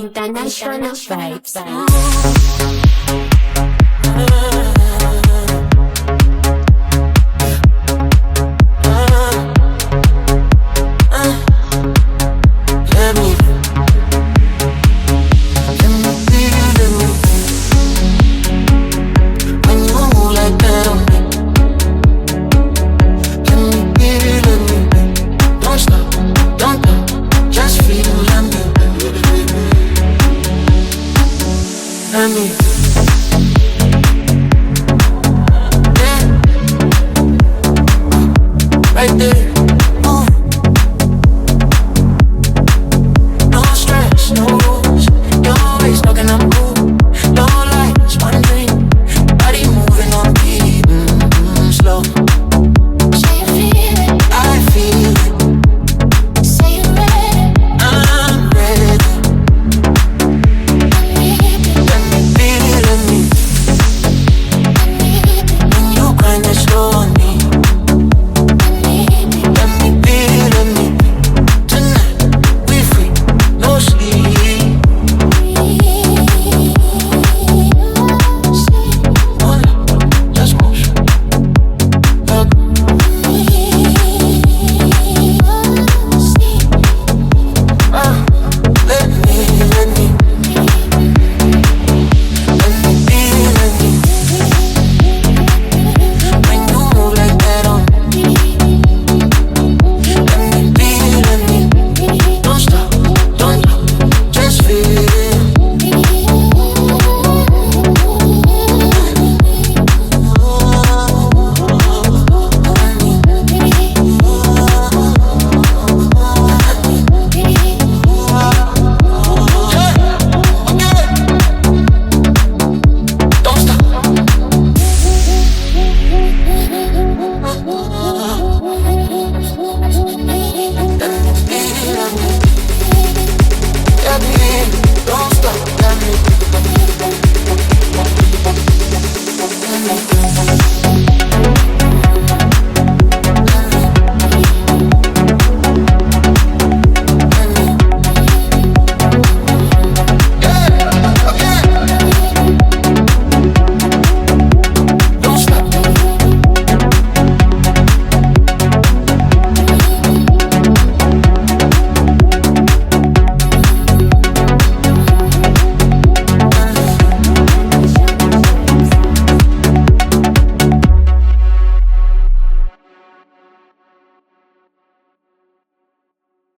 International vibes. Right there, no stress, no rules, no waste, no can I'm cool. No lights, one dream, body moving on beat, slow. Say you feel it, I feel it, say you ready. I'm ready. Let me feel it, let me. When you grind it slow on me. Feel